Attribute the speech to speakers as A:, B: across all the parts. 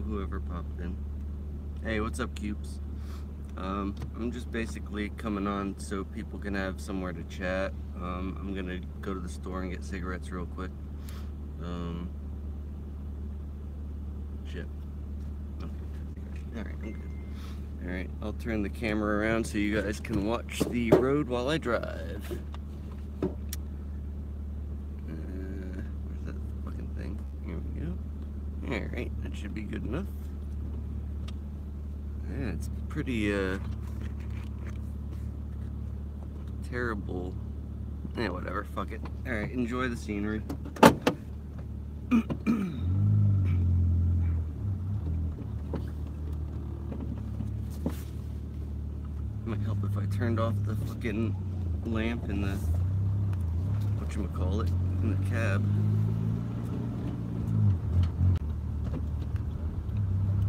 A: whoever popped in. Hey, what's up, cubes? I'm just basically coming on so people can have somewhere to chat. I'm gonna go to the store and get cigarettes real quick. Shit. Okay. Alright, I'm good. Alright, I'll turn the camera around so you guys can watch the road while I drive. Where's that fucking thing? Here we go. Alright, that should be good enough. Yeah, it's pretty, terrible. Yeah, whatever, fuck it. Alright, enjoy the scenery. Might help if I turned off the fucking lamp in the, whatchamacallit, in the cab.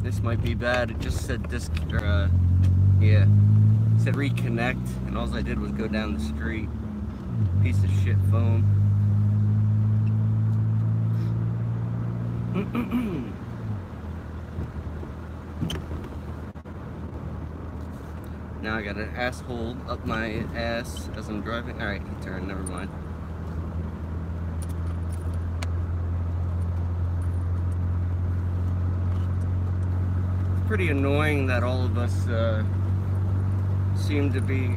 A: This might be bad. It just said yeah, it said reconnect, and all I did was go down the street. Piece of shit phone. Now I got an asshole up my ass as I'm driving. Alright, he turned, never mind. Pretty annoying that all of us seem to be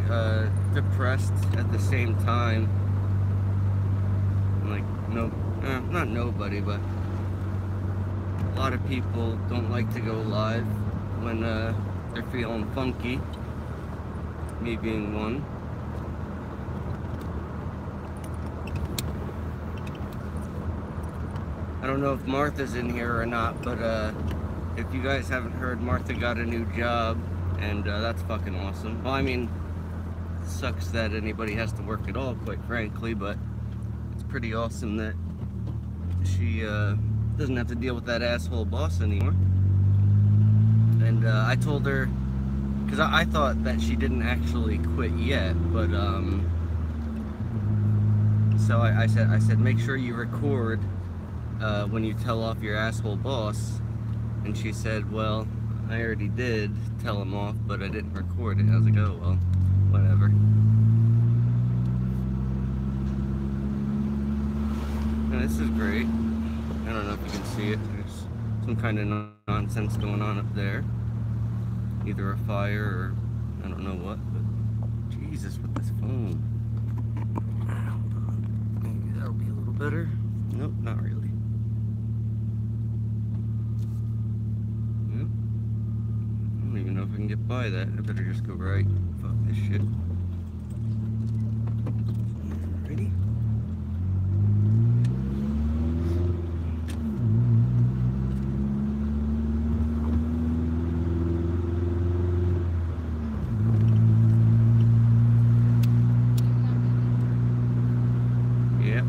A: depressed at the same time. Like, not nobody, but a lot of people don't like to go live when they're feeling funky. Me being one. I don't know if Martha's in here or not, but if you guys haven't heard, Martha got a new job, and that's fucking awesome. Well, I mean, it sucks that anybody has to work at all, quite frankly, but it's pretty awesome that she doesn't have to deal with that asshole boss anymore. And I told her, because I thought that she didn't actually quit yet, but so I said, make sure you record when you tell off your asshole boss. And she said, well, I already did tell him off, but I didn't record it. I was like, oh, well, whatever. And this is great. I don't know if you can see it. There's some kind of nonsense going on up there. Either a fire or I don't know what, but Jesus, with this phone. Hold on. Maybe that'll be a little better. Nope, not really. I don't even know if I can get by that. I better just go right. Fuck this shit. Ready? Yep.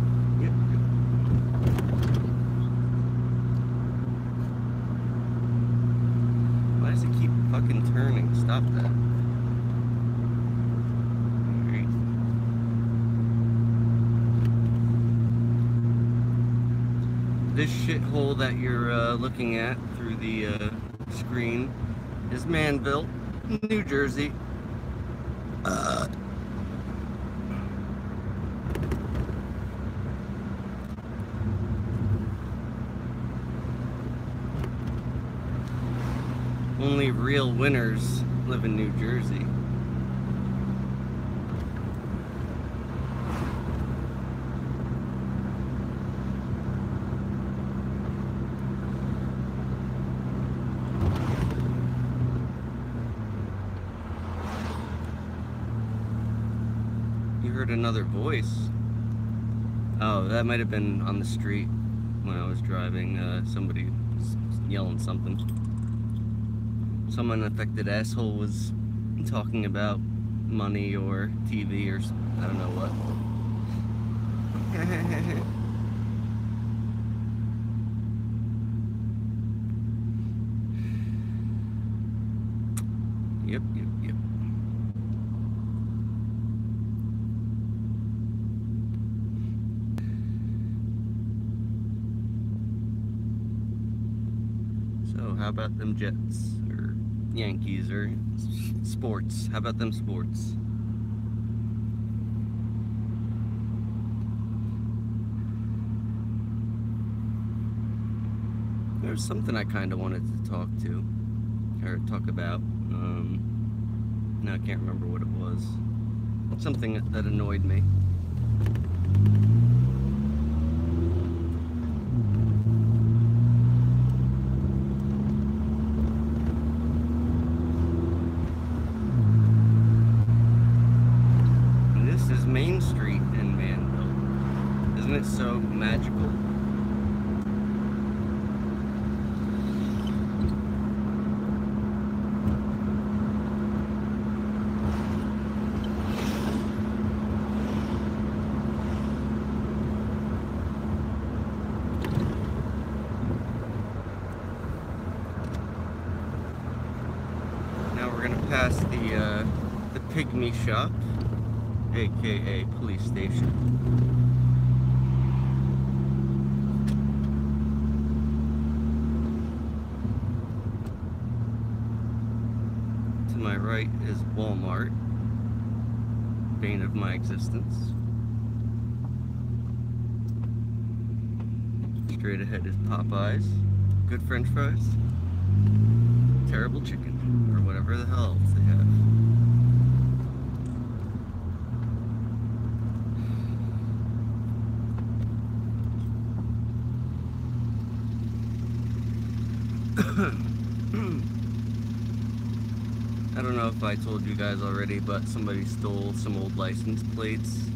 A: Why does it keep fucking turning? Stop that. Alright. This shithole that you're looking at through the screen is Manville, New Jersey. Only real winners live in New Jersey. You heard another voice. Oh, that might have been on the street when I was driving. Somebody was yelling something. Some unaffected asshole was talking about money or TV or I don't know what. Yep. how about them Jets? Or Yankees? Or sports? How about them sports? There's something I kind of wanted to talk about. No, I can't remember what it was. Something that annoyed me. And this is Main Street in Manville. Isn't it so magical? Past the pygmy shop, aka police station. To my right is Walmart, bane of my existence. Straight ahead is Popeyes, good French fries, terrible chicken, or whatever the hell else they have. I don't know if I told you guys already, but somebody stole some old license plates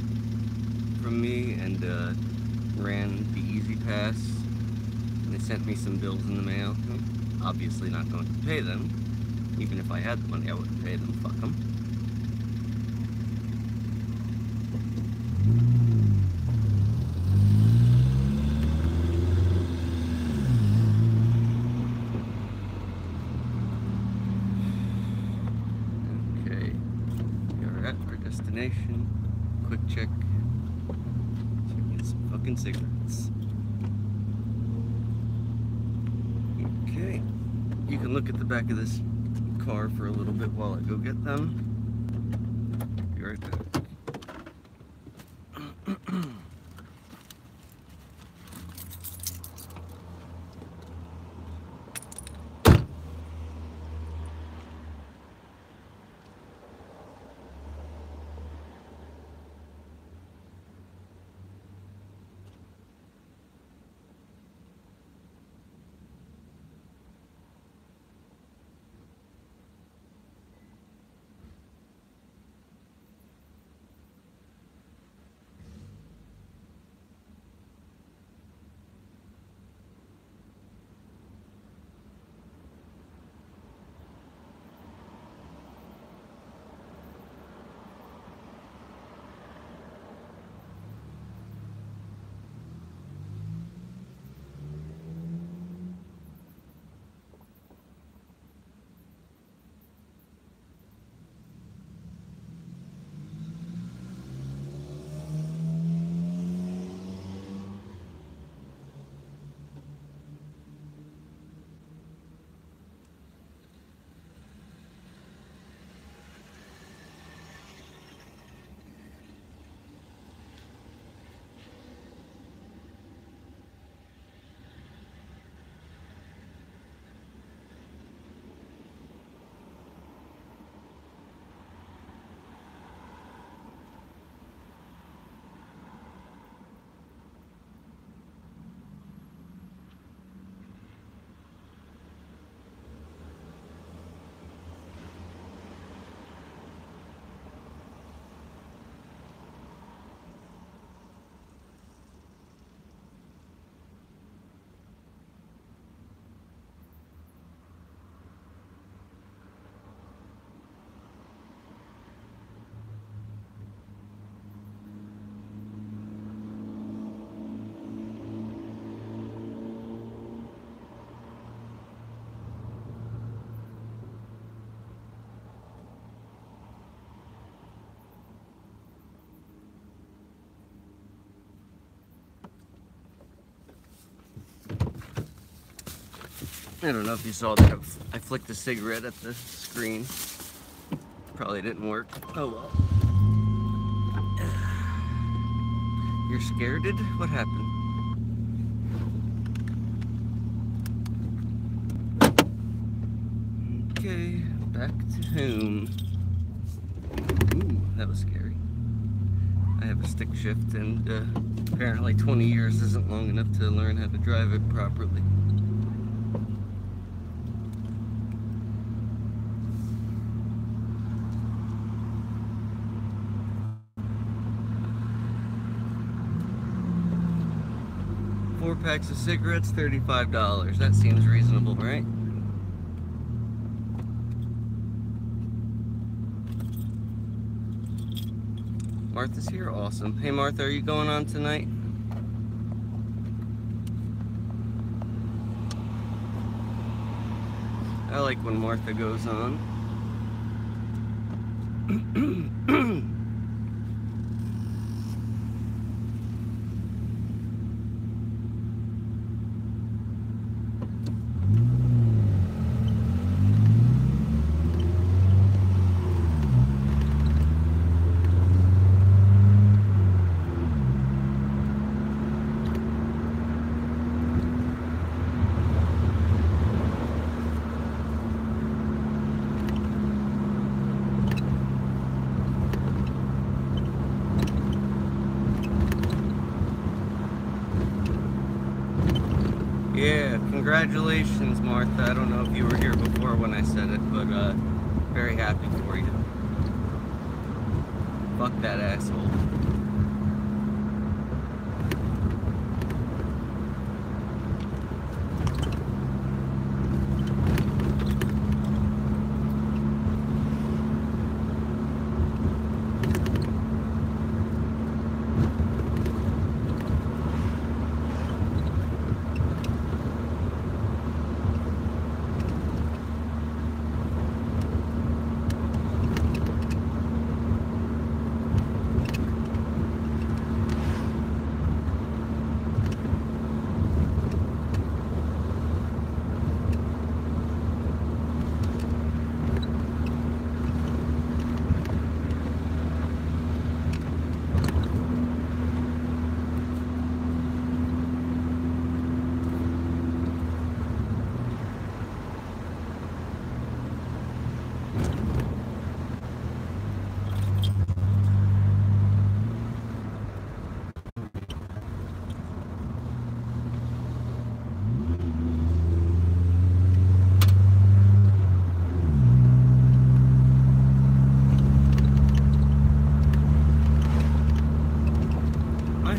A: from me and ran the Easy Pass. And they sent me some bills in the mail. I'm obviously not going to pay them. Even if I had the money, I wouldn't pay them. Fuck them. Okay. We are at our destination. Quick check. So we get some fucking cigarettes. Okay. You can look at the back of this car for a little bit while I go get them. Be right back. I don't know if you saw that. I flicked a cigarette at the screen. Probably didn't work. Oh well. You're scared? What happened? Okay, back to home. Ooh, that was scary. I have a stick shift, and apparently 20 years isn't long enough to learn how to drive it properly. Four packs of cigarettes, $35. That seems reasonable, right? Martha's here? Awesome. Hey Martha, are you going on tonight? I like when Martha goes on. Yeah, congratulations, Martha. I don't know if you were here before when I said it, but very happy for you. Fuck that asshole.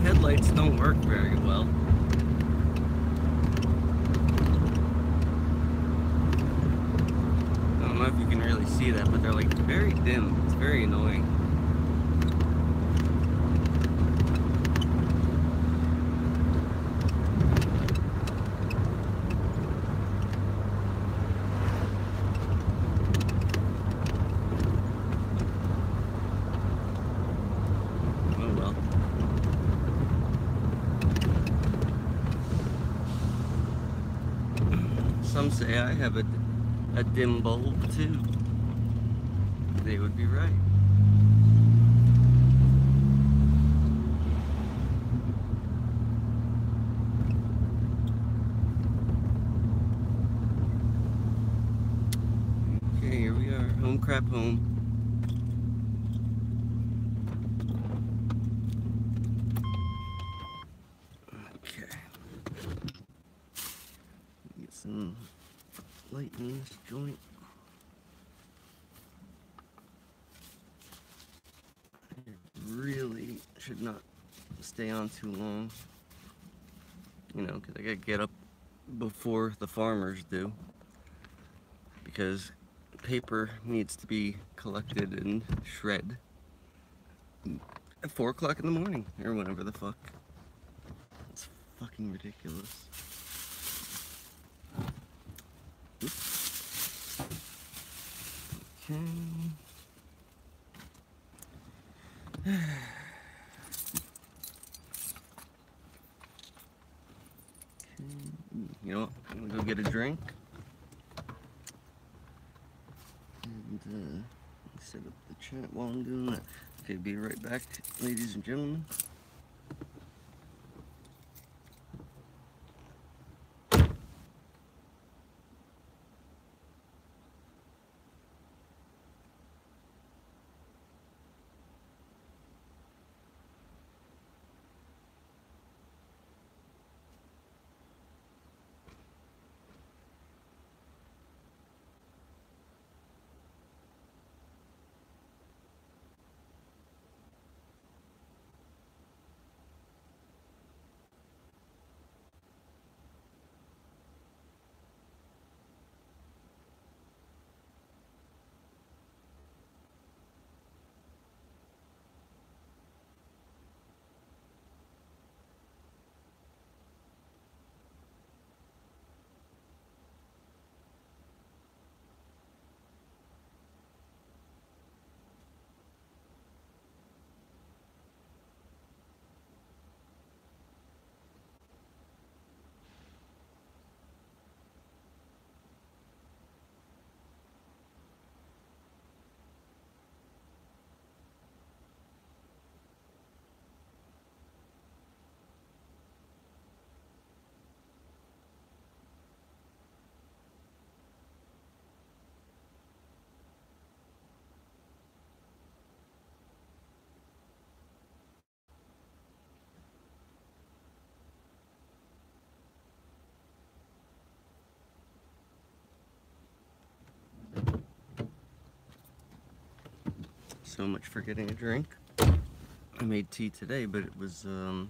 A: Headlights don't work very well. I don't know if you can really see that, but they're like very dim. It's very annoying. Some say I have a dim bulb too. They would be right. Okay, here we are. Home crap home. Some light in this joint. It really should not stay on too long, you know, because I gotta get up before the farmers do, because paper needs to be collected and shred at 4 o'clock in the morning, or whenever the fuck. It's fucking ridiculous. Okay. You know what? I'm gonna go get a drink. set up the chat while I'm doing that. Okay, be right back, ladies and gentlemen. So much for getting a drink. I made tea today, but it was you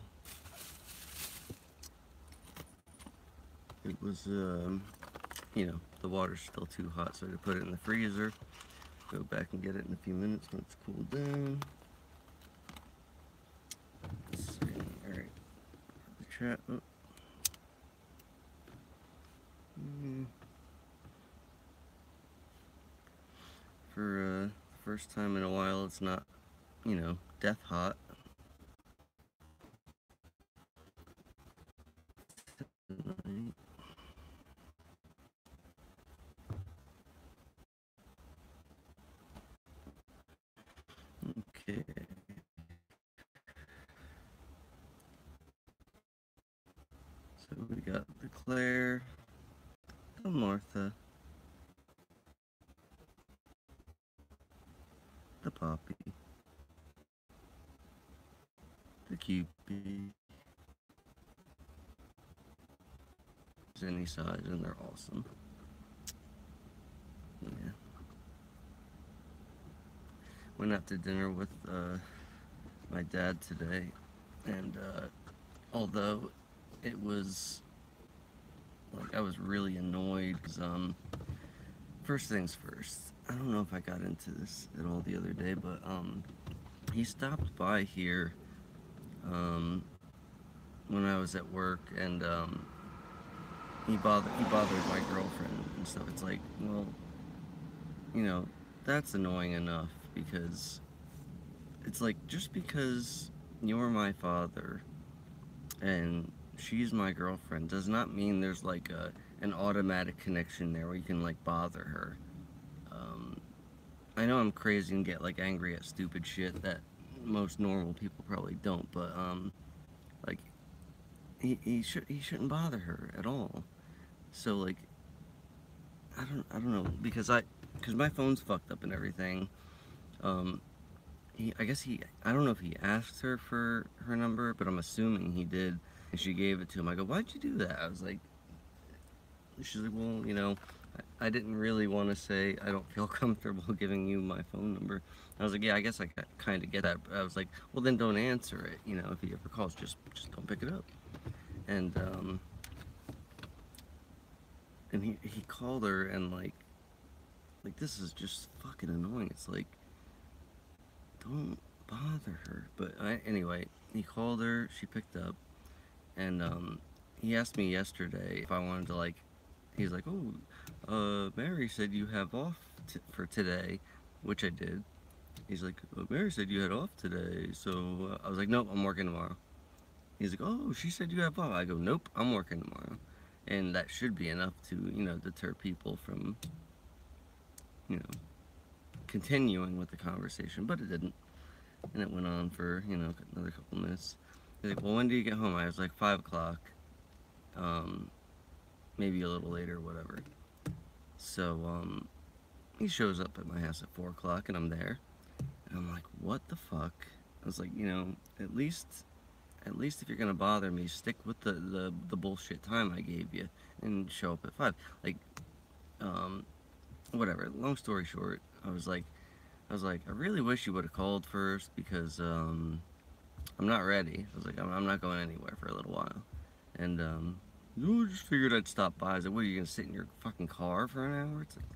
A: know, the water's still too hot, so I had to put it in the freezer. Go back and get it in a few minutes when it's cooled down. Let's see. All right, the chat. Oh. For the first time in a while, it's not, you know, death hot. Okay. So we got the Claire, the Martha, the Poppy, the Cupid. Any size, and they're awesome. Yeah. Went out to dinner with my dad today, and although it was like I was really annoyed because first things first, I don't know if I got into this at all the other day, but he stopped by here when I was at work, and he bothered my girlfriend and stuff. It's like, well, you know, that's annoying enough, because it's like, just because you're my father and she's my girlfriend does not mean there's like an automatic connection there where you can like bother her. I know I'm crazy and get like angry at stupid shit that most normal people probably don't, but like he shouldn't bother her at all. So like I don't know, because my phone's fucked up and everything. I guess I don't know if he asked her for her number, but I'm assuming he did, and she gave it to him. I go, why'd you do that? I was like, she's like, well, you know, I didn't really want to say I don't feel comfortable giving you my phone number. I was like, yeah, I guess I kind of get that. But I was like, well, then don't answer it. You know, if he ever calls, just don't pick it up. And he called her, and like this is just fucking annoying. It's like, don't bother her. But anyway, he called her, she picked up, and he asked me yesterday if I wanted to, like, he's like, oh, Mary said you have off for today, which I did. He's like, Mary said you had off today, so I was like, nope, I'm working tomorrow. He's like, oh, she said you have off. I go, nope, I'm working tomorrow. And that should be enough to, you know, deter people from, you know, continuing with the conversation, but it didn't. And it went on for, you know, another couple minutes. He's like, well, when do you get home? I was like, 5 o'clock. Maybe a little later, whatever. So, he shows up at my house at 4 o'clock, and I'm there. And I'm like, what the fuck? I was like, you know, at least if you're gonna bother me, stick with the bullshit time I gave you, and show up at 5. Like, whatever. Long story short, I was like, I really wish you would have called first, because I'm not ready. I was like, I'm not going anywhere for a little while, and I just figured I'd stop by. I was like, what, are you gonna sit in your fucking car for an hour? It's like,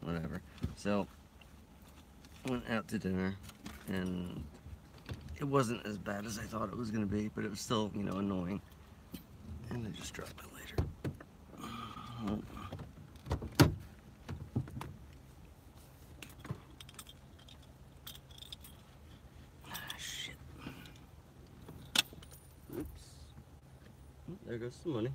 A: whatever. So went out to dinner, and it wasn't as bad as I thought it was gonna be, but it was still, you know, annoying. And I just dropped my lighter. Oh. Shit. Oops. Oh, there goes some money.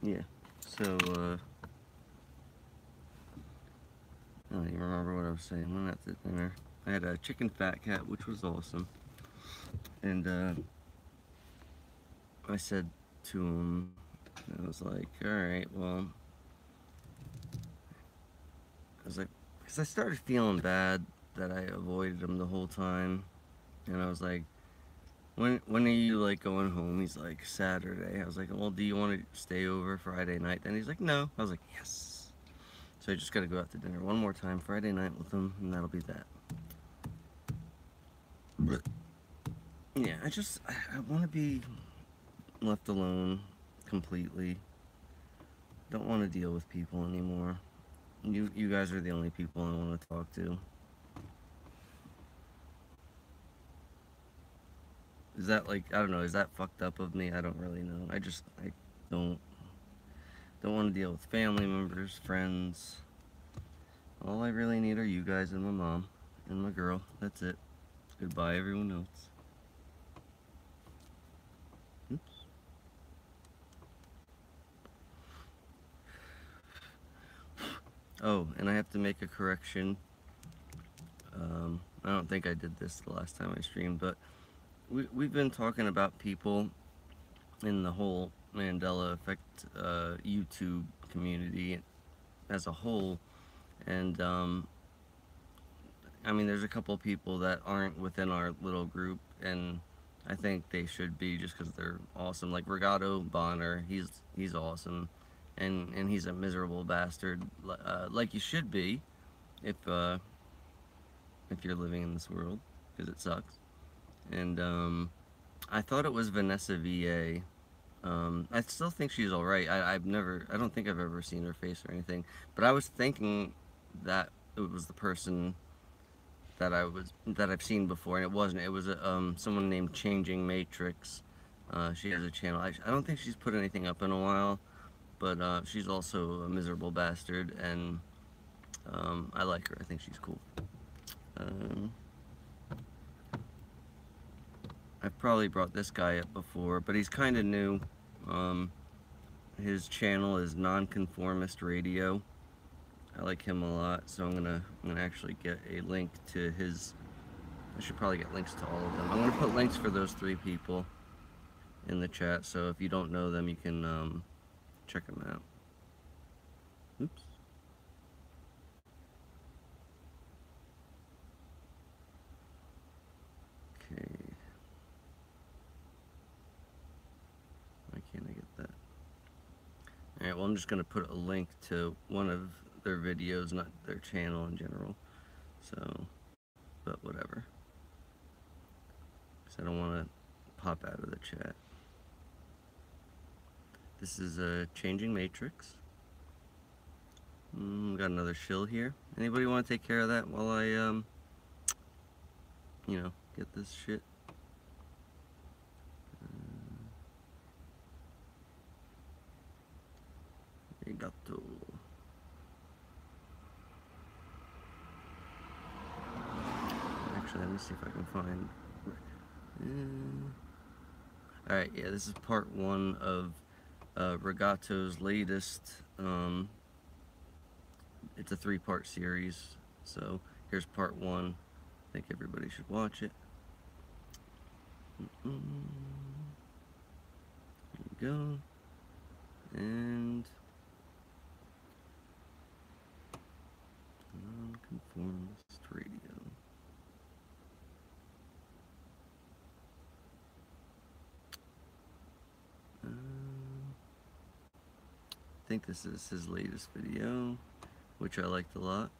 A: Yeah, so, I don't even remember what I was saying. Went out to dinner. I had a chicken fat cat, which was awesome. And, I said to him, I was like, alright, well, I was like, because I started feeling bad that I avoided him the whole time. And I was like, when are you, like, going home? He's like, Saturday. I was like, well, do you want to stay over Friday night? Then he's like, no. I was like, yes. So I just got to go out to dinner one more time Friday night with him, and that'll be that. But yeah, I want to be left alone completely. Don't want to deal with people anymore. You guys are the only people I want to talk to. Is that, like, I don't know, is that fucked up of me? I don't really know. I don't want to deal with family members, friends. All I really need are you guys and my mom and my girl. That's it. Goodbye, everyone else. Oops. Oh, and I have to make a correction. I don't think I did this the last time I streamed, but we've been talking about people in the whole Mandela Effect YouTube community as a whole, and I mean, there's a couple people that aren't within our little group, and I think they should be, just because they're awesome. Like Regato Bonner, he's awesome, and he's a miserable bastard, like you should be, if you're living in this world, because it sucks. And I thought it was Vanessa VA. I still think she's alright. I don't think I've ever seen her face or anything, but I was thinking that it was the person that I've seen before, and it wasn't. It was someone named Changing Matrix. She has a channel. I don't think she's put anything up in a while, but she's also a miserable bastard, and I like her. I think she's cool. I've probably brought this guy up before, but he's kind of new. His channel is Nonconformist Radio. I like him a lot, so I'm gonna actually get a link to his. I should probably get links to all of them. I'm gonna put links for those 3 people in the chat, so if you don't know them, you can check them out. Oops. Okay. Why can't I get that? Alright, well, I'm just gonna put a link to one of their videos, not their channel in general. So, but whatever. Because I don't want to pop out of the chat. This is a Changing Matrix. Got another shill here. Anybody want to take care of that while I, you know, get this shit? Arigato. Actually, let me see if I can find. Alright, yeah, this is part 1 of Regato's latest. It's a 3-part series, so here's part 1. I think everybody should watch it. There you go. And nonconformist radio. I think this is his latest video, which I liked a lot.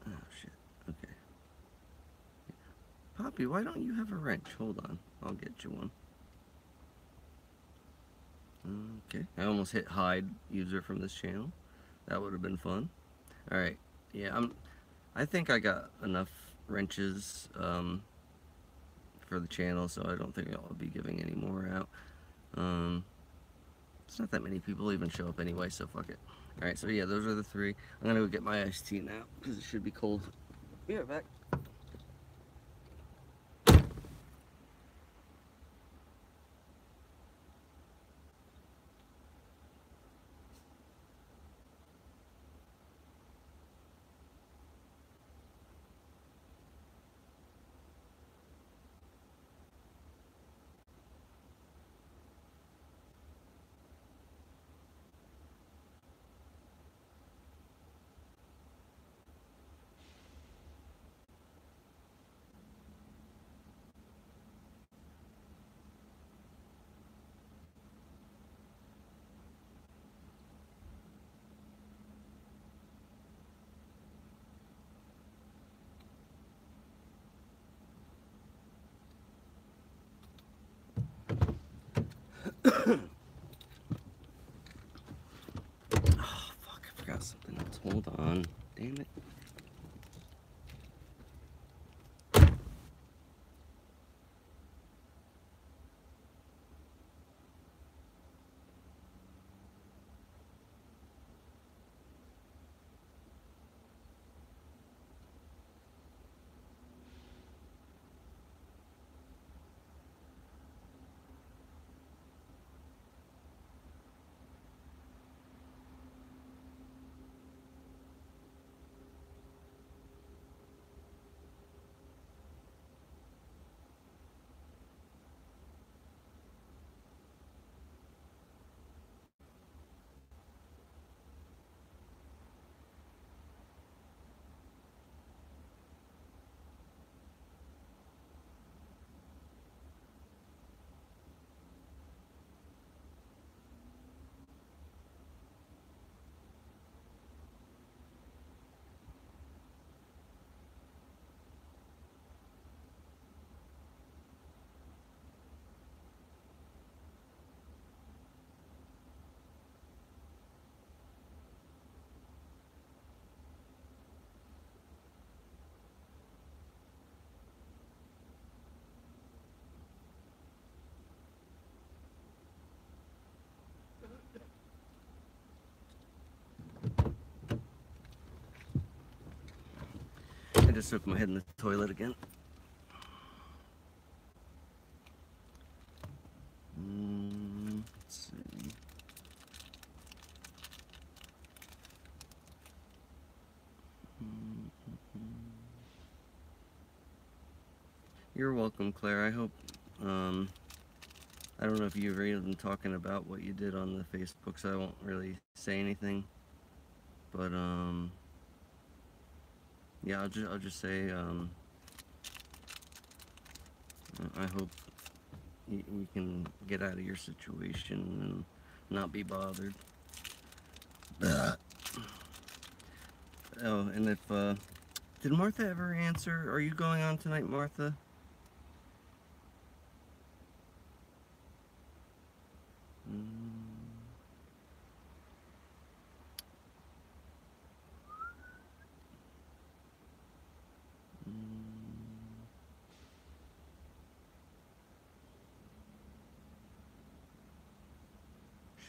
A: Oh shit, okay. Poppy, why don't you have a wrench? Hold on, I'll get you one. Okay, I almost hit hide user from this channel. That would have been fun. Alright, yeah, I think I got enough wrenches for the channel, so I don't think I'll be giving any more out. It's not that many people even show up anyway, so fuck it. Alright, so yeah, those are the 3. I'm gonna go get my iced tea now, because it should be cold. Be right back. Oh, fuck, I forgot something else. Hold on. Damn it. I just stuck my head in the toilet again. Let's see. You're welcome, Claire. I hope, I don't know if you've been talking about what you did on the Facebook, so I won't really say anything. But, yeah, I'll just say, I hope we can get out of your situation and not be bothered. Oh, and if, did Martha ever answer? Are you going on tonight, Martha?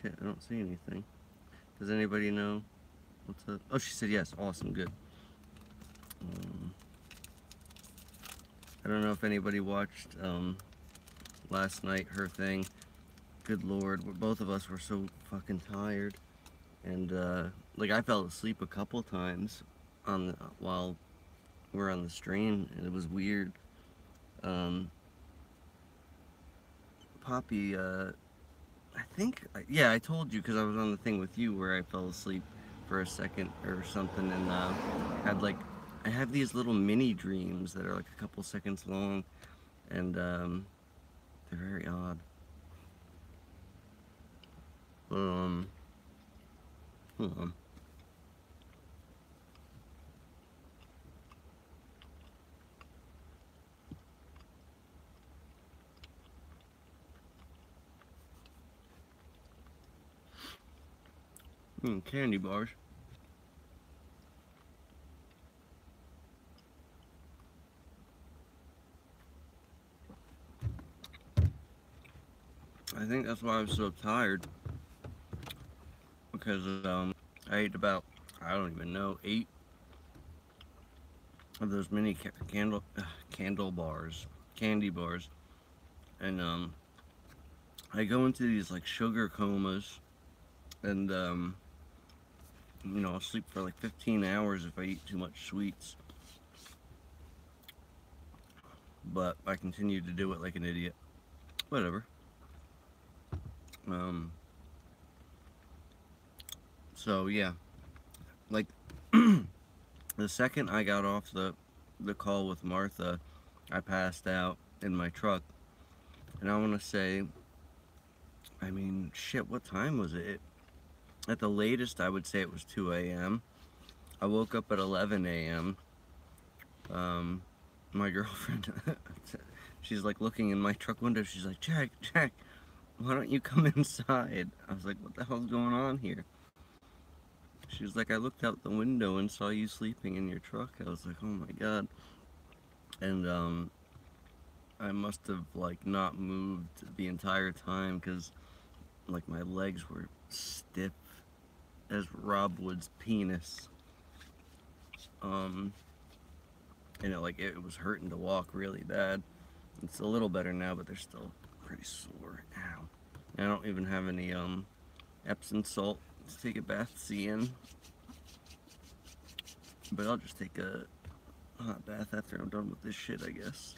A: Shit, I don't see anything. Does anybody know what's up? Oh, she said yes. Awesome, good. I don't know if anybody watched last night, her thing. Good Lord, both of us were so fucking tired. And like I fell asleep a couple times while we're on the stream, and it was weird. Poppy, I think, yeah, I told you because I was on the thing with you where I fell asleep for a second or something, and had like, I have these little mini dreams that are like a couple seconds long, and they're very odd. Hold on. Candy bars. I think that's why I was so tired, because I ate about, I don't even know, 8 of those mini candy bars, and I go into these like sugar comas, and you know, I'll sleep for like 15 hours if I eat too much sweets, but I continue to do it like an idiot. Whatever. So yeah, like the second I got off the call with Martha, I passed out in my truck, and I want to say, I mean, shit, what time was it? At the latest, I would say it was 2 a.m. I woke up at 11 a.m. My girlfriend, she's like looking in my truck window. She's like, Jack, why don't you come inside? I was like, what the hell's going on here? She was like, I looked out the window and saw you sleeping in your truck. I was like, oh my God. And I must have like not moved the entire time, because like my legs were stiff as Rob Wood's penis. And it was hurting to walk really bad. It's a little better now, but they're still pretty sore. Ow. I don't even have any Epsom salt to take a bath in, but I'll just take a hot bath after I'm done with this shit, I guess.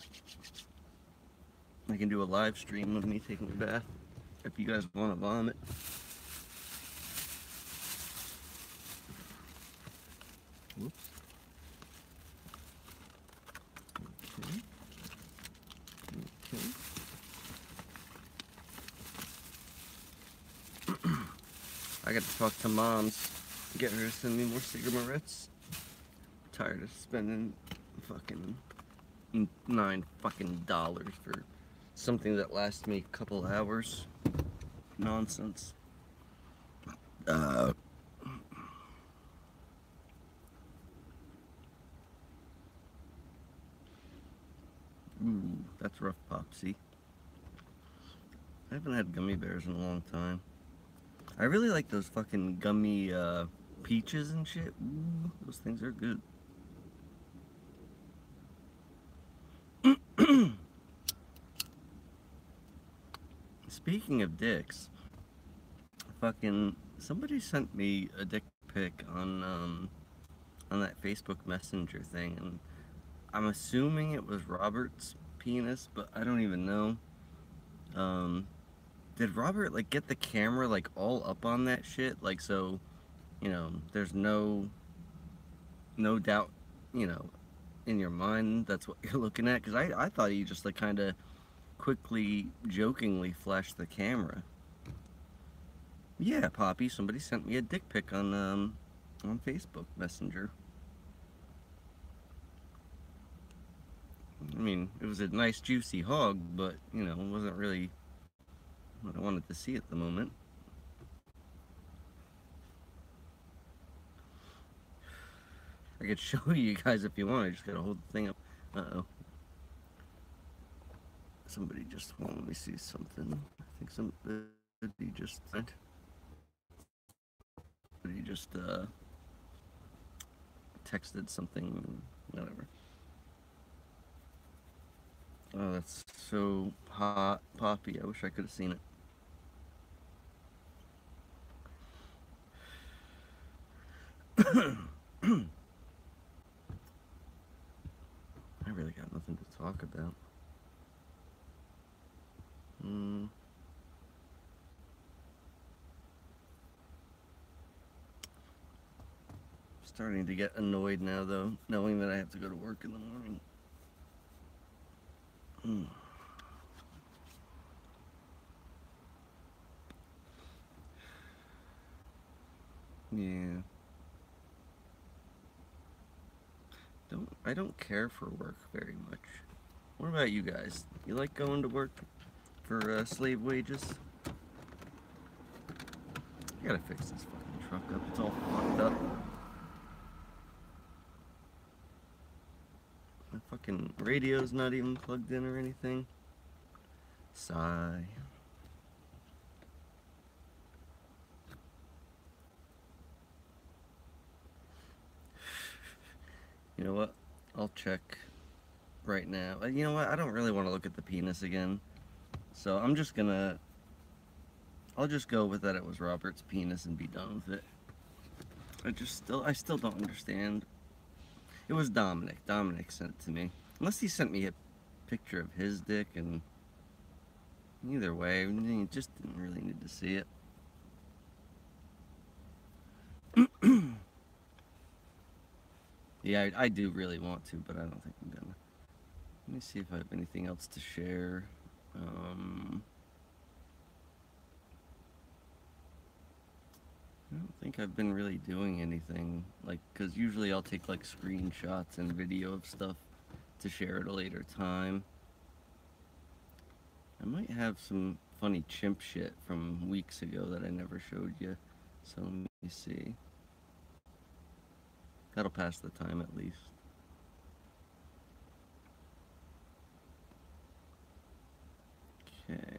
A: I can do a live stream of me taking a bath if you guys want to vomit. Whoops. Okay. I got to talk to Moms, get her to send me more cigarettes. I'm tired of spending fucking $9 for something that lasts me a couple hours. Nonsense. Ooh, that's rough, Popsy. I haven't had gummy bears in a long time. I really like those fucking gummy peaches and shit. Ooh, those things are good. Speaking of dicks, fucking somebody sent me a dick pic on that Facebook Messenger thing, and I'm assuming it was Robert's penis, but I don't even know. Did Robert like get the camera like all up on that shit, like, so, you know, there's no doubt, you know, in your mind that's what you're looking at? Because I thought he just like kind of quickly, jokingly flashed the camera. Yeah, Poppy, somebody sent me a dick pic on Facebook Messenger. I mean, it was a nice juicy hog, but, you know, it wasn't really what I wanted to see at the moment. I could show you guys if you want. I just gotta hold the thing up. Uh-oh. Somebody just wanted me to see something. I think somebody just... somebody just texted something, whatever. Oh, that's so hot, Poppy. I wish I could have seen it. I really got nothing to talk about. Starting to get annoyed now, though, knowing that I have to go to work in the morning. Yeah. I don't care for work very much. What about you guys? You like going to work for slave wages? I gotta fix this fucking truck up. It's all fucked up. My fucking radio's not even plugged in or anything. Sigh. You know what? I'll check right now. You know what? I don't really want to look at the penis again. So I'm just gonna... I'll just go with that it was Robert's penis and be done with it. I still don't understand. It was Dominic. Dominic sent it to me. Unless he sent me a picture of his dick, and either way, you just didn't really need to see it. Yeah, I do really want to, but I don't think I'm gonna. Let me see if I have anything else to share. I don't think I've been really doing anything, like, because usually I'll take, like, screenshots and video of stuff to share at a later time. I might have some funny chimp shit from weeks ago that I never showed you, so let me see. That'll pass the time at least. Okay.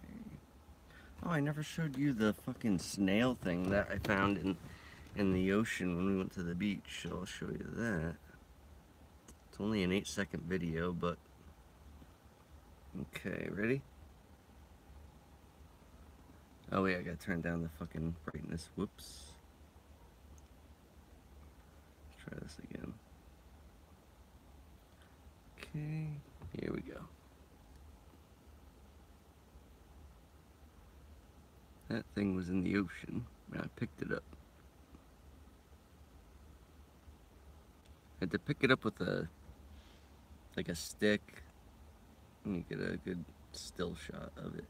A: Oh, I never showed you the fucking snail thing that I found in the ocean when we went to the beach, so I'll show you that. It's only an 8-second video, but... Okay, ready? Oh wait, I gotta turn down the fucking brightness. Whoops. Let's try this again. Okay, here we go. That thing was in the ocean, and I picked it up. I had to pick it up with a stick, and you get a good still shot of it.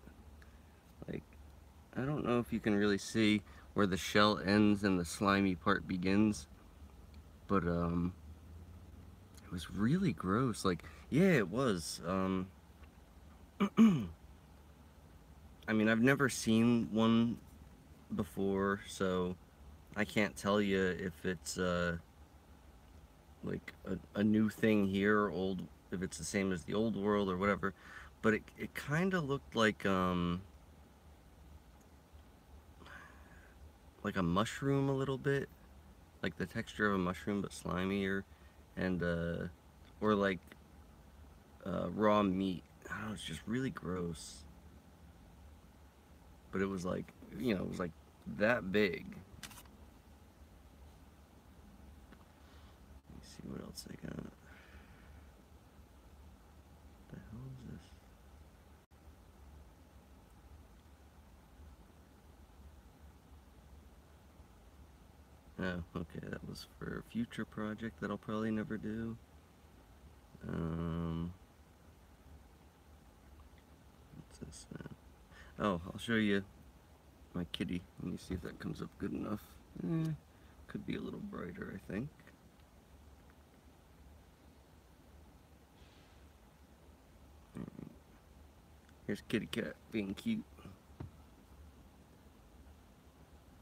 A: Like, I don't know if you can really see where the shell ends and the slimy part begins, but it was really gross. Like, yeah, it was. I mean, I've never seen one before, so I can't tell you if it's like a new thing here, or old, if it's the same as the old world or whatever. But it kind of looked like a mushroom a little bit, like the texture of a mushroom but slimier, and or like raw meat. I don't know, it's just really gross. But it was like, you know, it was like that big. Let me see what else I got. What the hell is this? Oh, okay, that was for a future project that I'll probably never do. What's this now? Oh, I'll show you my kitty. Let me see if that comes up good enough. Could be a little brighter, I think. Here's Kitty Cat being cute.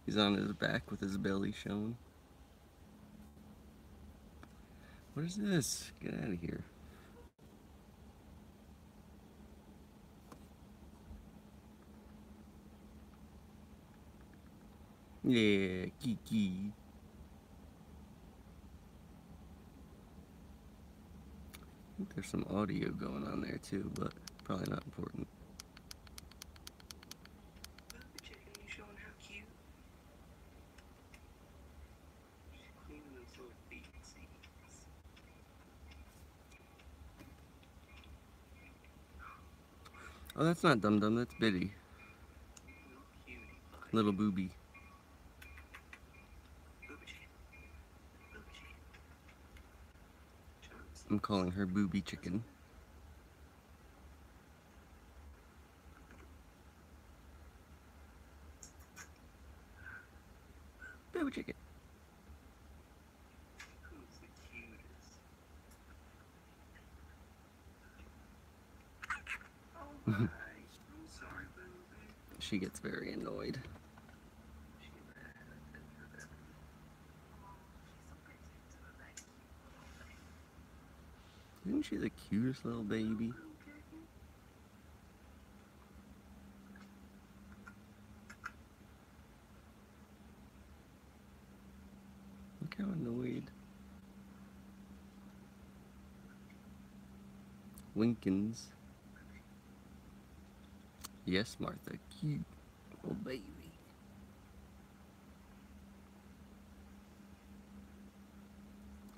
A: He's on his back with his belly showing. What is this? Get out of here. Yeah, Kiki. think there's some audio going on there too, but probably not important. Oh, that's not Dum Dum, that's Biddy. Little booby. I'm calling her Booby Chicken. Booby Chicken. She gets very annoyed. Isn't she the cutest little baby? Look how annoyed. Winkins. Yes, Martha. Cute little baby.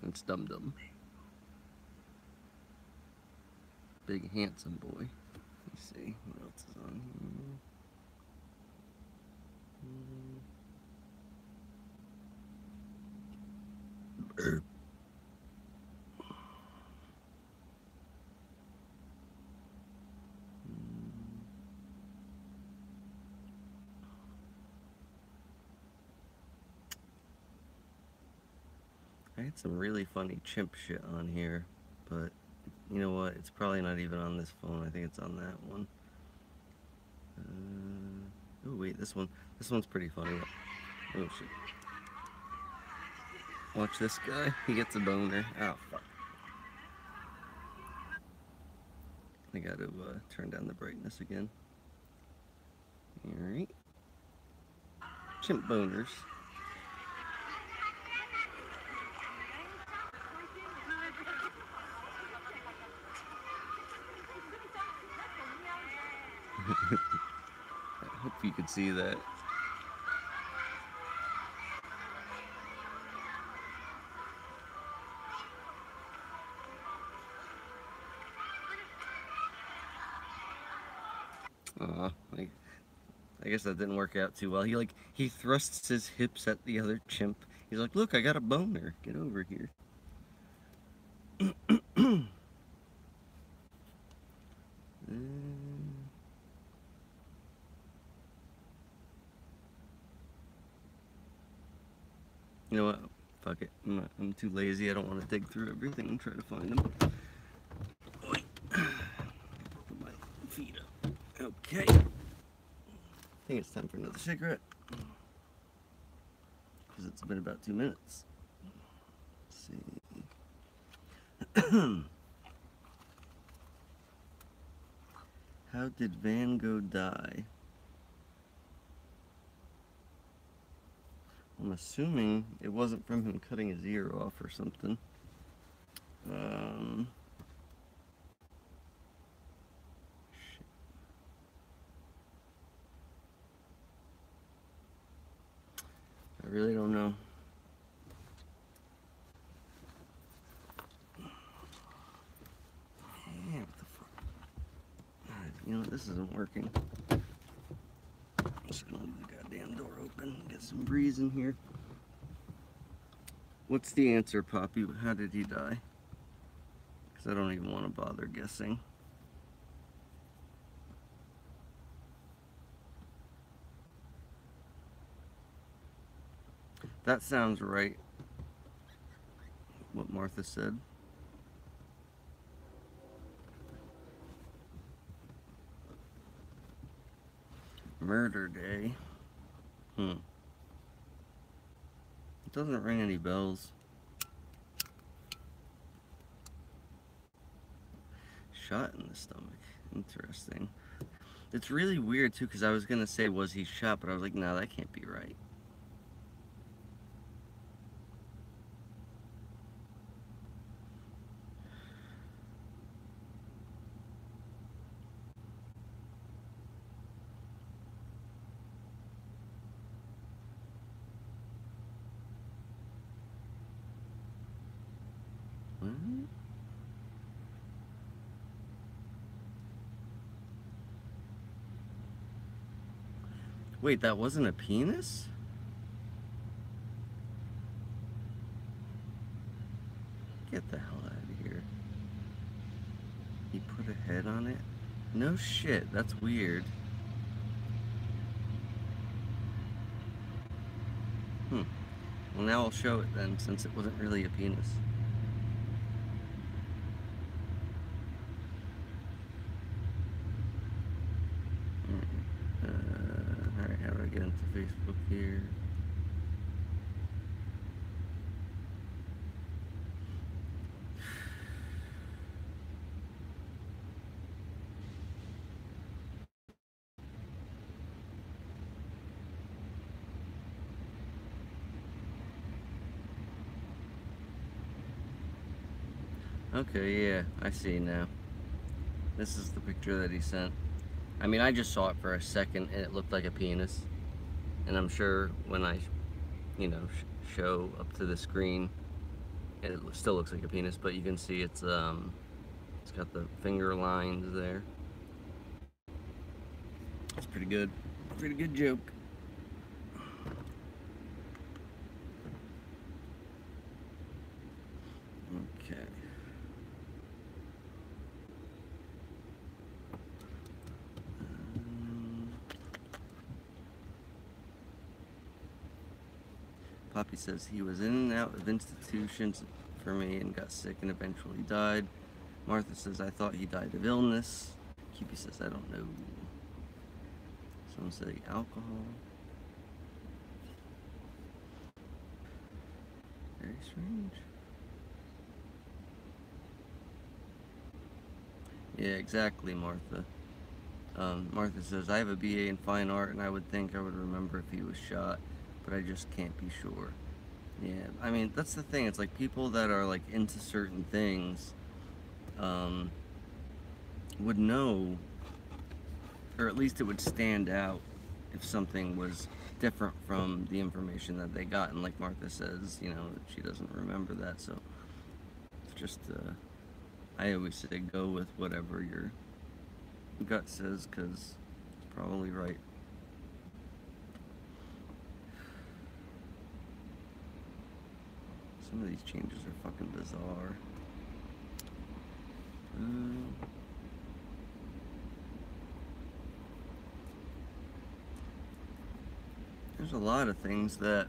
A: That's Dum Dum. Big handsome boy. Let's see what else is on here. I had some really funny chimp shit on here, but you know what? It's probably not even on this phone. I think it's on that one. Oh wait, this one's pretty funny. Oh shit! Watch this guy. He gets a boner. Oh fuck! I got to turn down the brightness again. All right. Chimp boners. I hope you could see that. I guess that didn't work out too well. He thrusts his hips at the other chimp. He's like, look, I got a boner. Get over here. You know what? Fuck it. I'm too lazy. I don't want to dig through everything and try to find them. Put my feet up. Okay. I think it's time for another cigarette. Because it's been about 2 minutes. Let's see. How did Van Gogh die? I'm assuming it wasn't from him cutting his ear off or something. Shit. I really don't know. Yeah, what the fuck? You know what? This isn't working. I'm just gonna leave the goddamn door open, get some breeze in here. What's the answer, Poppy? How did he die? Because I don't even want to bother guessing. That sounds right. What Martha said. Murder day. It doesn't ring any bells. Shot in the stomach. Interesting. It's really weird too, because I was gonna say, was he shot? But I was like, no, that can't be right. What? Wait, that wasn't a penis? Get the hell out of here. He put a head on it? No shit, that's weird. Well, now I'll show it then, since it wasn't really a penis. Alright, how do I get into Facebook here? Okay, yeah, I see now. This is the picture that he sent. I mean, I just saw it for a second and it looked like a penis. And I'm sure when I, show up to the screen, it still looks like a penis, but you can see it's got the finger lines there. It's pretty good. Pretty good joke. Okay. Poppy says he was in and out of institutions for me and got sick and eventually died. Martha says I thought he died of illness. Cupie says I don't know. Someone said alcohol. Very strange. Yeah, exactly, Martha. Martha says, I have a BA in fine art and I would think I would remember if he was shot, but I just can't be sure. Yeah, I mean, that's the thing. It's like people that are like into certain things would know, or at least it would stand out if something was different from the information that they got. And like Martha says, she doesn't remember that, so it's just, I always say go with whatever your gut says, because it's probably right. Some of these changes are fucking bizarre. There's a lot of things that,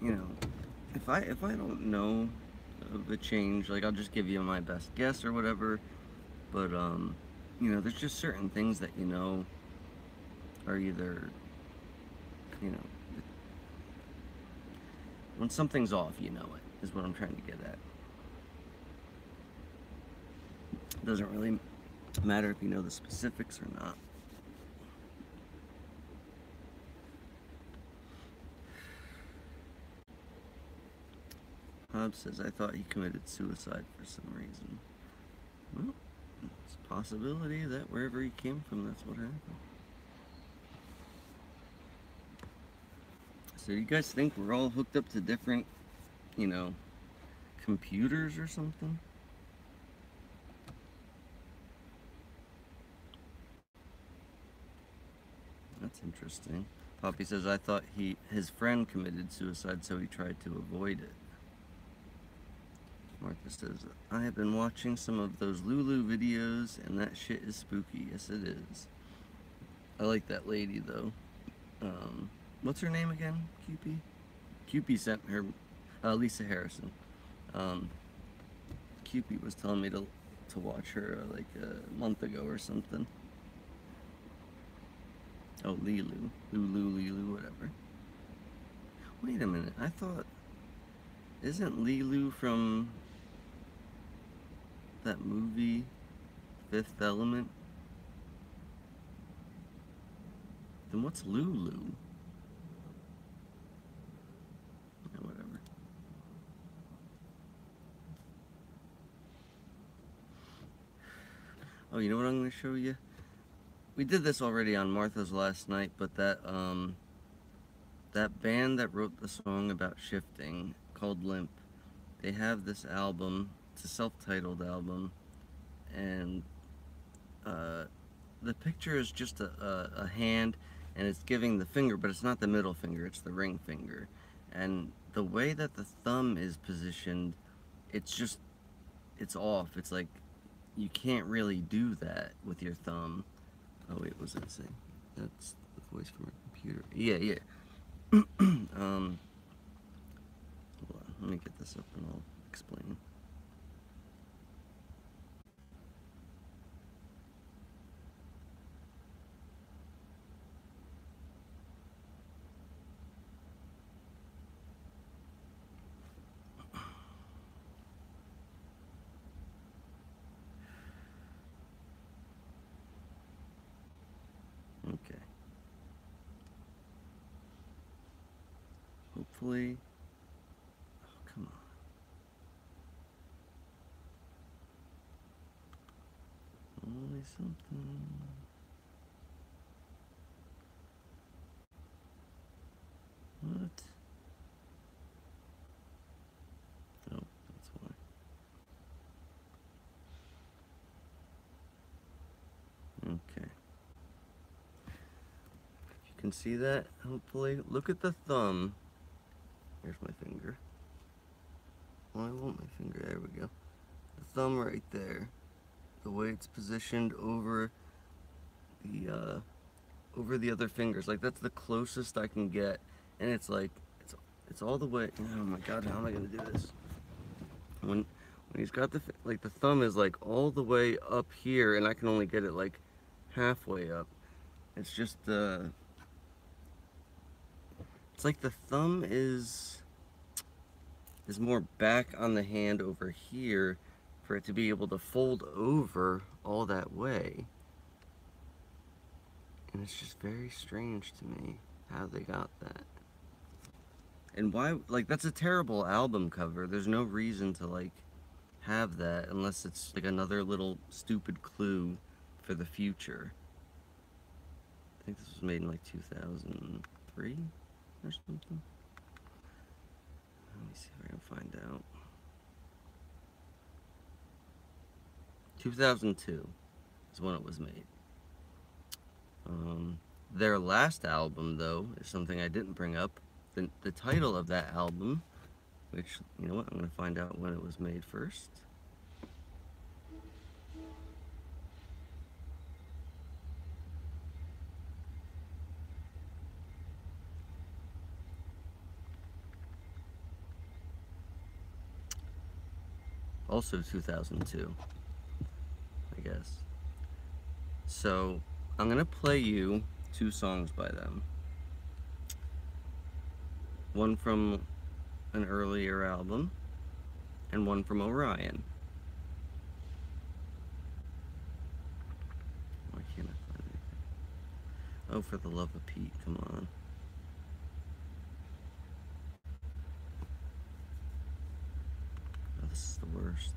A: if I don't know of a change, like I'll just give you my best guess or whatever, but there's just certain things that are either, when something's off, you know it, is what I'm trying to get at. It doesn't really matter if you know the specifics or not. Hobbs says, I thought he committed suicide for some reason. Well, it's a possibility that wherever he came from, that's what happened. So you guys think we're all hooked up to different, computers or something? That's interesting. Poppy says, I thought his friend committed suicide, so he tried to avoid it. Martha says, I have been watching some of those Lulu videos, and that shit is spooky. Yes, it is. I like that lady, though. What's her name again? Cupie? Cupie sent her, Lisa Harrison. Cupie was telling me to watch her like a month ago or something. Oh, Lilu. Lulu, whatever. Wait a minute, I thought... Isn't Lilu from that movie, Fifth Element? Then what's Lulu? Yeah, whatever. Oh, you know what I'm going to show you? We did this already on Martha's last night, but that band that wrote the song about shifting, called Limp, they have this album It's a self-titled album, and the picture is just a hand, and it's giving the finger, but it's not the middle finger, it's the ring finger. And the way that the thumb is positioned, it's off. It's like, you can't really do that with your thumb. Oh wait, what was it saying? That's the voice from our computer. Yeah. Hold on, let me get this up and I'll explain. Okay. Hopefully. Oh, come on. Only something. What? Oh, that's why. Okay. You can see that, hopefully. Look at the thumb. Here's my finger. Well, I want my finger. There we go. The thumb right there. The way it's positioned over the other fingers. Like, that's the closest I can get. And it's like, it's all the way. Oh my god, how am I gonna do this? When he's got the thumb is like all the way up here, and I can only get it like halfway up. It's just it's like the thumb is more back on the hand over here for it to be able to fold over all that way. And it's just very strange to me how they got that. And why, like, that's a terrible album cover. There's no reason to, like, have that unless it's, like, another little stupid clue for the future. I think this was made in, like, 2003 or something. Let me see if I can find out. 2002 is when it was made. Their last album, though, is something I didn't bring up. The title of that album, which, you know what, I'm going to find out when it was made first. Also 2002, I guess. So, I'm going to play you 2 songs by them. One from an earlier album, and one from Orion. Why can't I find anything? Oh, for the love of Pete, come on. Oh, this is the worst.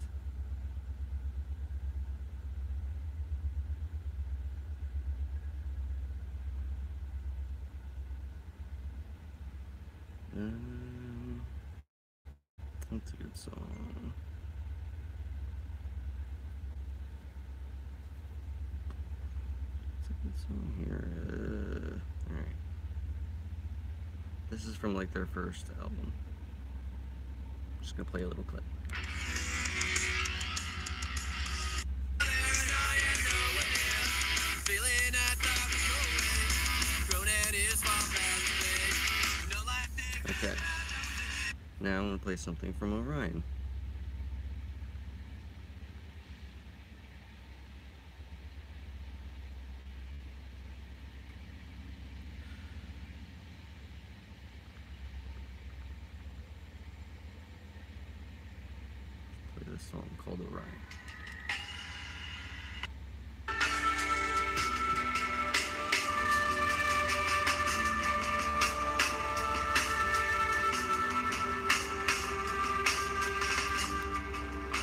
A: That's a good song. It's a good song here. Alright. This is from like their first album. I'm just gonna play a little clip. Okay. Now I'm gonna play something from Orion. Play this song called Orion.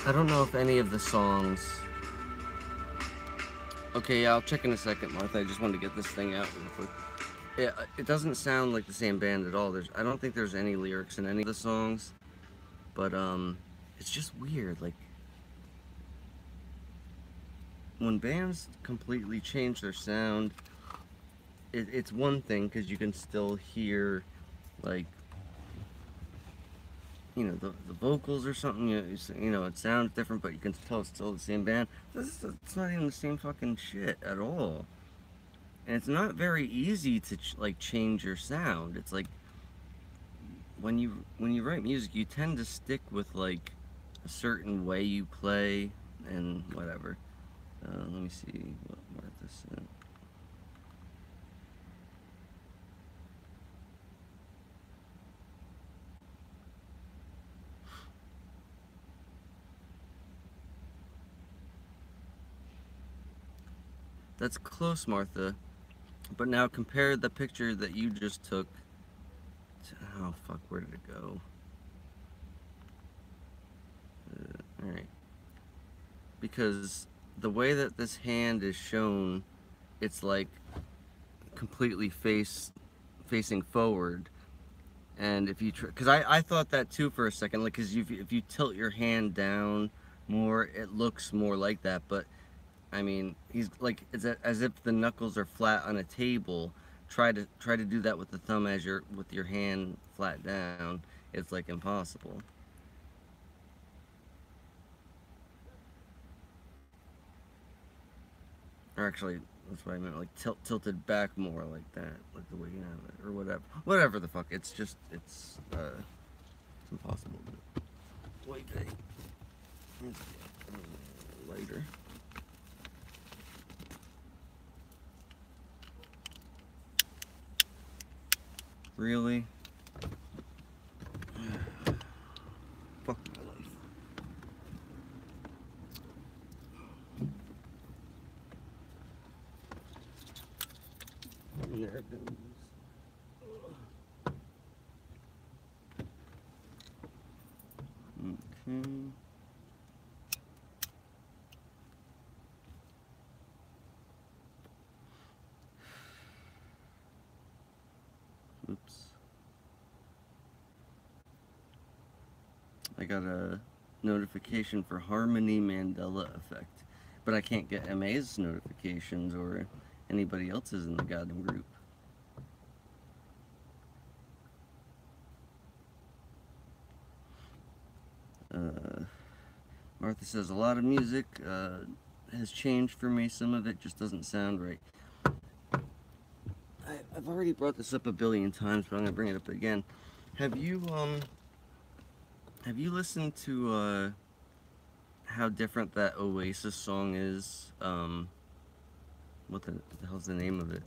A: I don't know if any of the songs... Okay, yeah, I'll check in a second, Martha. I just wanted to get this thing out real quick. Yeah, it doesn't sound like the same band at all. I don't think there's any lyrics in any of the songs. But, it's just weird. Like, when bands completely change their sound, it's one thing because you can still hear, like, you know, the vocals or something. You know, it sounds different, but you can tell it's still the same band. It's not even the same fucking shit at all. And it's not very easy to like change your sound. It's like when you write music, you tend to stick with like a certain way you play and whatever. Let me see what Martha said. That's close, Martha. But now compare the picture that you just took to, oh fuck, where did it go? Alright. Because the way that this hand is shown, it's like completely facing forward. And if you try, because I thought that too for a second, like, because if you tilt your hand down more, it looks more like that. But I mean, he's like, it's as if the knuckles are flat on a table. Try to do that with the thumb as with your hand flat down. It's like impossible. Or actually, that's what I meant, like tilted back more like that, like the way you have it, or whatever the fuck. It's just it's impossible to do. Wait, later. Really? Fuck my life. And there it goes. Okay. Oops. I got a notification for Harmony Mandela Effect, but I can't get MA's notifications or anybody else's in the goddamn group. Martha says a lot of music has changed for me. Some of it just doesn't sound right. I've already brought this up a billion times, but I'm gonna bring it up again. Have you listened to how different that Oasis song is? What the hell's the name of it?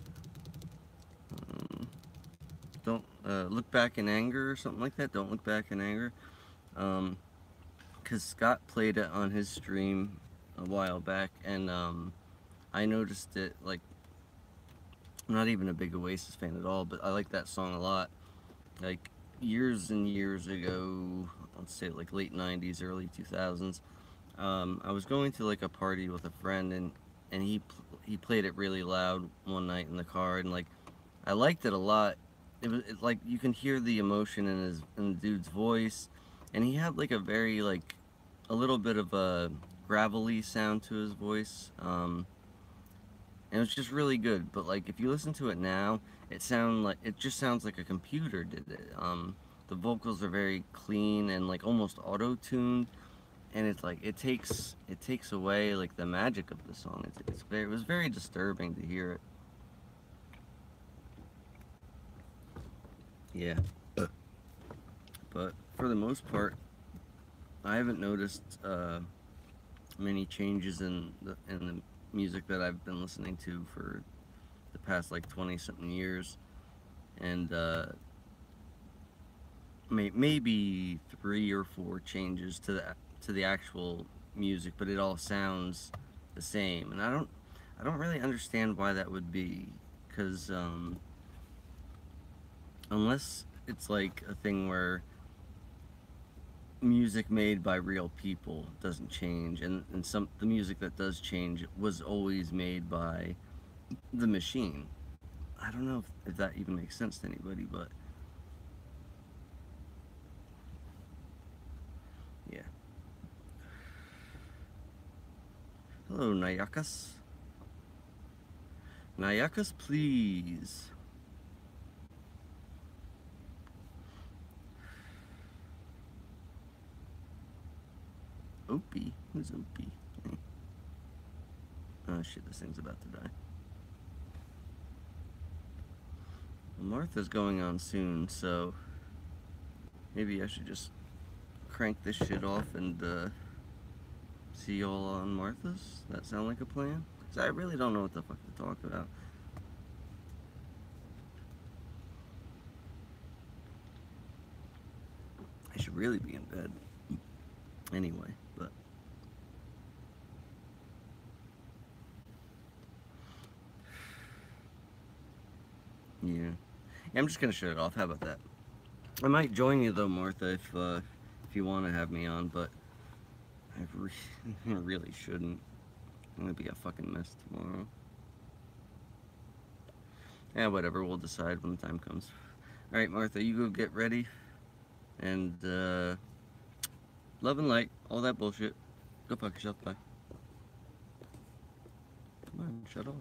A: Don't look back in anger or something like that. Don't look back in anger. Because Scott played it on his stream a while back, and I noticed it. Like, I'm not even a big Oasis fan at all, but I like that song a lot. Like, years and years ago, let's say like late 90s, early 2000s, I was going to like a party with a friend, and he played it really loud one night in the car, and like, I liked it a lot. It like, you can hear the emotion in the dude's voice, and he had like a very like a little bit of a gravelly sound to his voice, and it was just really good. But like, if you listen to it now, it just sounds like a computer did it. The vocals are very clean and like almost auto-tuned, and it's like it takes away like the magic of the song. It was very disturbing to hear it. Yeah. But for the most part, I haven't noticed many changes in the music that I've been listening to for the past like 20-something years, and maybe 3 or 4 changes to the actual music, but it all sounds the same, and I don't really understand why that would be, because unless it's like a thing where music made by real people doesn't change, and the music that does change was always made by the machine. I don't know if that even makes sense to anybody, but yeah. Hello, Nayakas. Nayakas, please. Opie? Who's Opie? Oh shit, this thing's about to die. Well, Martha's going on soon, so maybe I should just crank this shit off and see y'all on Martha's. That sound like a plan? Because I really don't know what the fuck to talk about. I should really be in bed anyway, but yeah. I'm just gonna shut it off. How about that? I might join you though, Martha, if you want to have me on, but I really shouldn't. I'm gonna be a fucking mess tomorrow. Yeah, whatever. We'll decide when the time comes. All right, Martha, you go get ready, and love and light, all that bullshit. Go fuck yourself. Bye. Come on, shut off.